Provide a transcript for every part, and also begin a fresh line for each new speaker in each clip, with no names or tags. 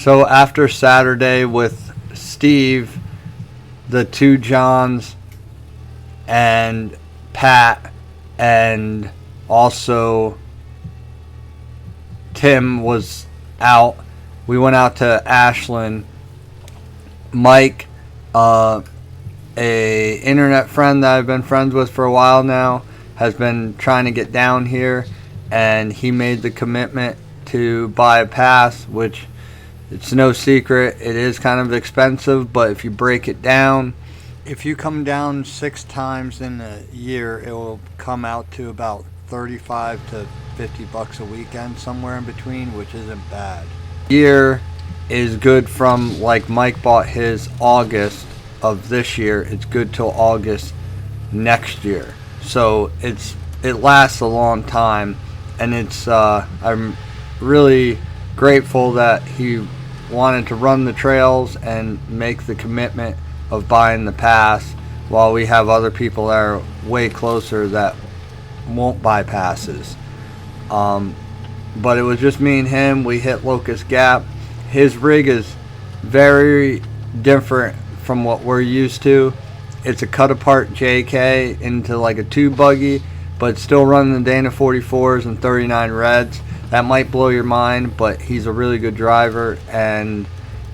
So after Saturday with Steve, the two Johns, and Pat, and also Tim was out, we went out to Ashland. Mike, a internet friend that I've been friends with for a while now, has been trying to get down here, and he made the commitment to buy a pass, which it's no secret, it is kind of expensive, but if you break it down, if you come down 6 times in a year, it will come out to about 35 to 50 bucks a weekend, somewhere in between, which isn't bad. Year is good from, like, Mike bought his August of this year, it's good till August next year. So it lasts a long time, and it's I'm really grateful that he wanted to run the trails and make the commitment of buying the pass, while we have other people that are way closer that won't buy passes. But it was just me and him. We hit Locus Gap. His rig is very different from what we're used to. It's a cut apart JK into like a 2 buggy, but still running the Dana 44s and 39 reds. That might blow your mind, but he's a really good driver, and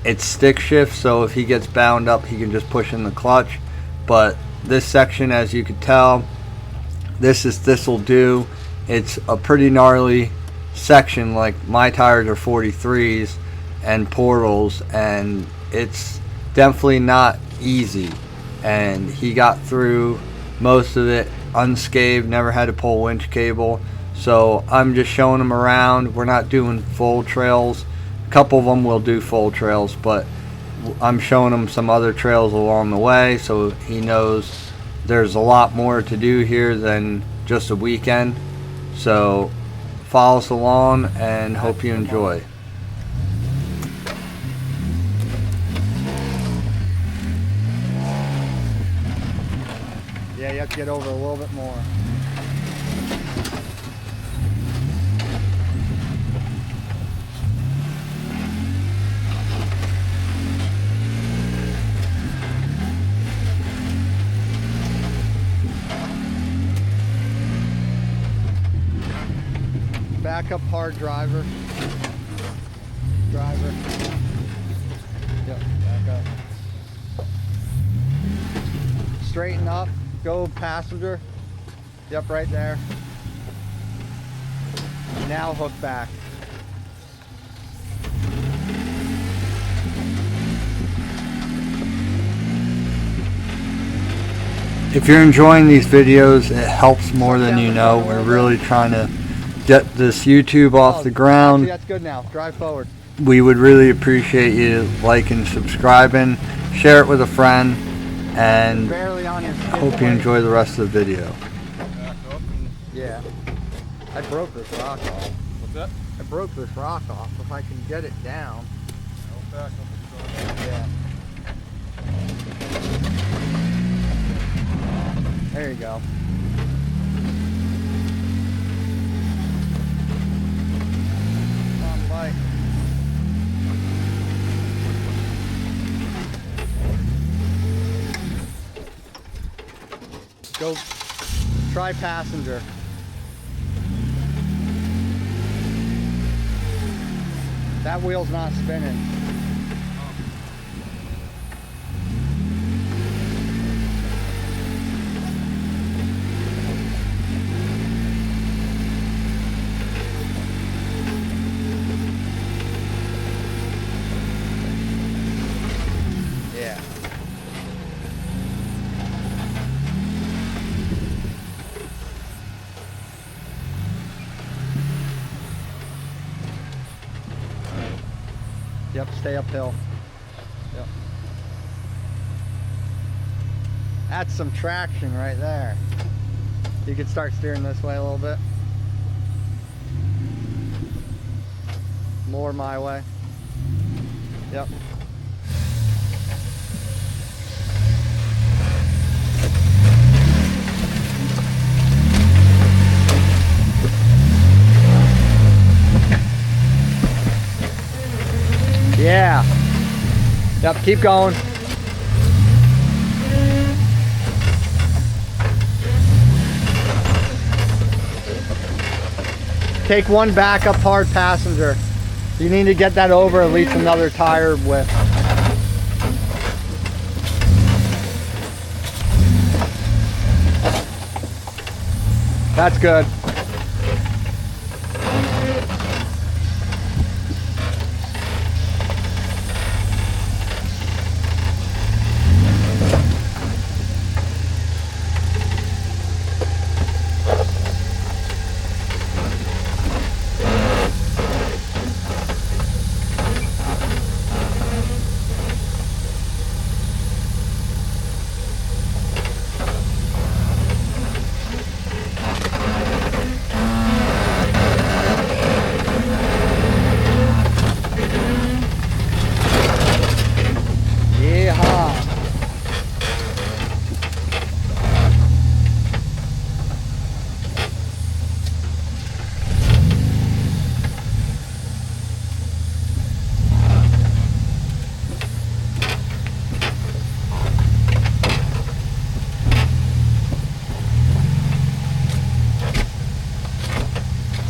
it's stick shift, so if he gets bound up, he can just push in the clutch. But this section, as you can tell, this'll do. It's a pretty gnarly section. Like, my tires are 43s and portals, and it's definitely not easy. And he got through most of it unscathed, never had to pull winch cable. So I'm just showing him around. We're not doing full trails. A couple of them will do full trails, but I'm showing him some other trails along the way, so he knows there's a lot more to do here than just a weekend. So follow us along, and hope you enjoy. Yeah, you have to get over a little bit more. Back up hard, driver. Yep, back up. Straighten up, go passenger. Yep, right there. Now hook back. If you're enjoying these videos, it helps more than you know. We're really trying to get this YouTube off the ground.
Actually, that's good now. Drive forward.
We would really appreciate you liking, subscribing, share it with a friend, and hope you enjoy the rest of the video.
Yeah. I broke this rock off.
What's that?
I broke this rock off. If I can get it down. Yeah. There you go. Go try passenger. That wheel's not spinning. Yeah. Yep, stay uphill. Yep. That's some traction right there. You could start steering this way a little bit. More my way. Yep. Yeah. Keep going. Take one backup hard passenger. You need to get that over at least another tire width. That's good.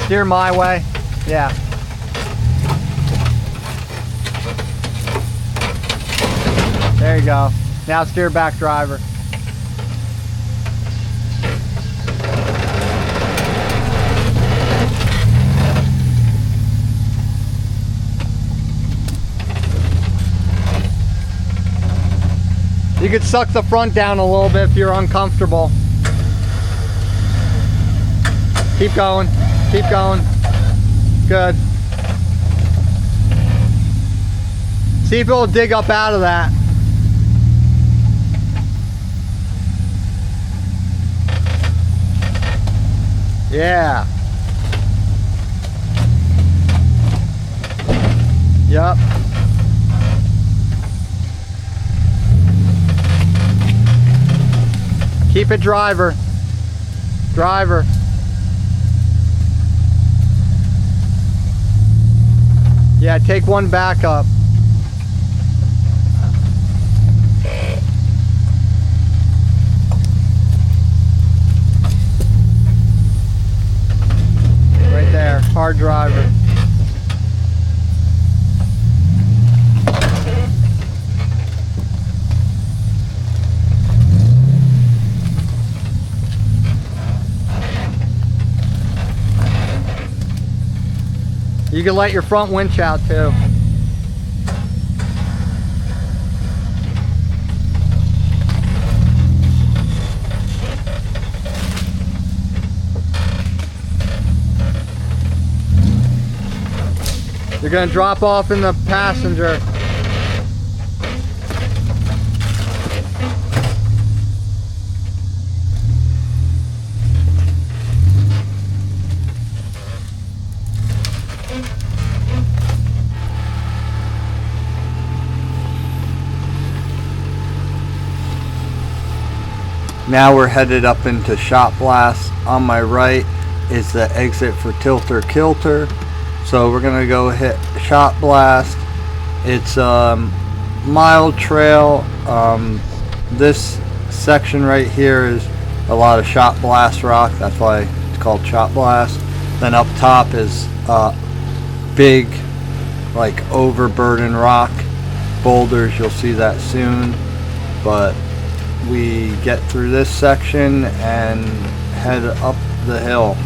Steer my way. Yeah. There you go. Now steer back, driver. You could suck the front down a little bit if you're uncomfortable. Keep going. Keep going. Good. See if it'll dig up out of that. Yeah. Yep. Keep it, driver. Driver. Yeah, take one back up. Right there, hard driver. You can let your front winch out too. You're going to drop off in the passenger.
Now we're headed up into shot blast. On my right is the exit for tilter kilter. So we're gonna go hit shot blast. It's a mild trail. This section right here is a lot of shot blast rock. That's why it's called shot blast. Then up top is big, like overburden rock boulders. You'll see that soon. But we get through this section and head up the hill.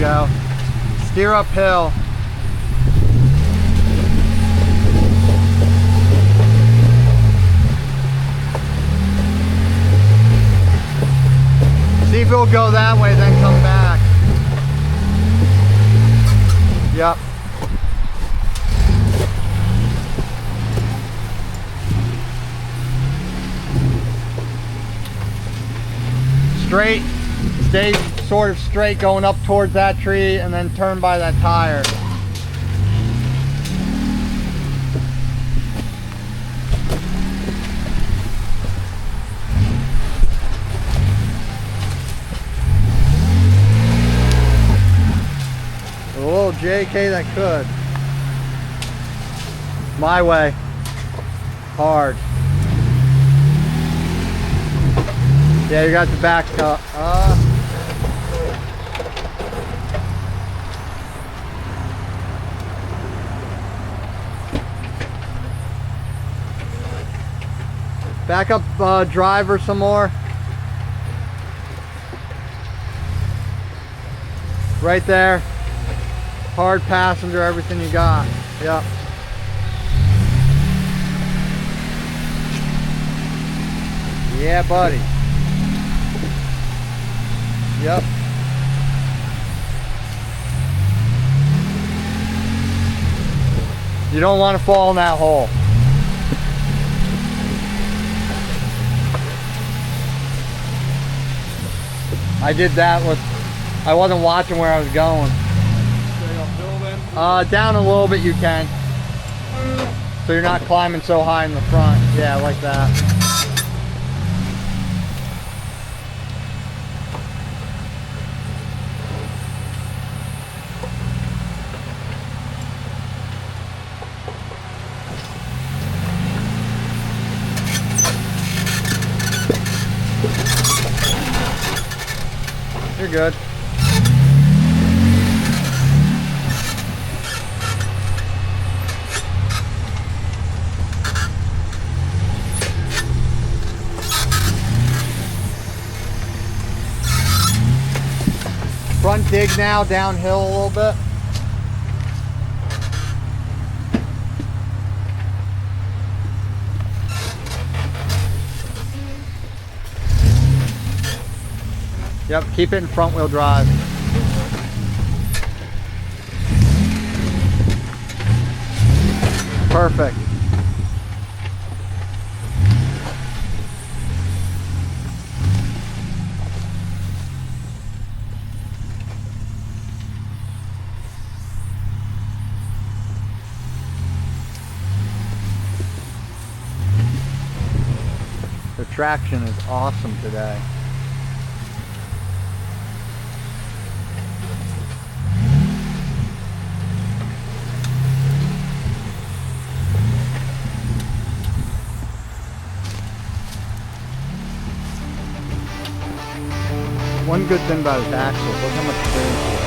go. Steer uphill. See if it'll go that way, then come back. Yep. Straight, stay sort of straight going up towards that tree and then turn by that tire. A little JK that could. My way. Hard. Yeah, you got the back up. Back up driver some more. Right there. Hard passenger, everything you got. Yep. Yeah, buddy. Yep. You don't want to fall in that hole. I did that with, I wasn't watching where I was going. Down a little bit you can. So you're not climbing so high in the front. Yeah, like that. You're good. Front dig now, downhill a little bit. Yep, keep it in front wheel drive. Perfect. The traction is awesome today. One good thing about his axles, look how much clearance.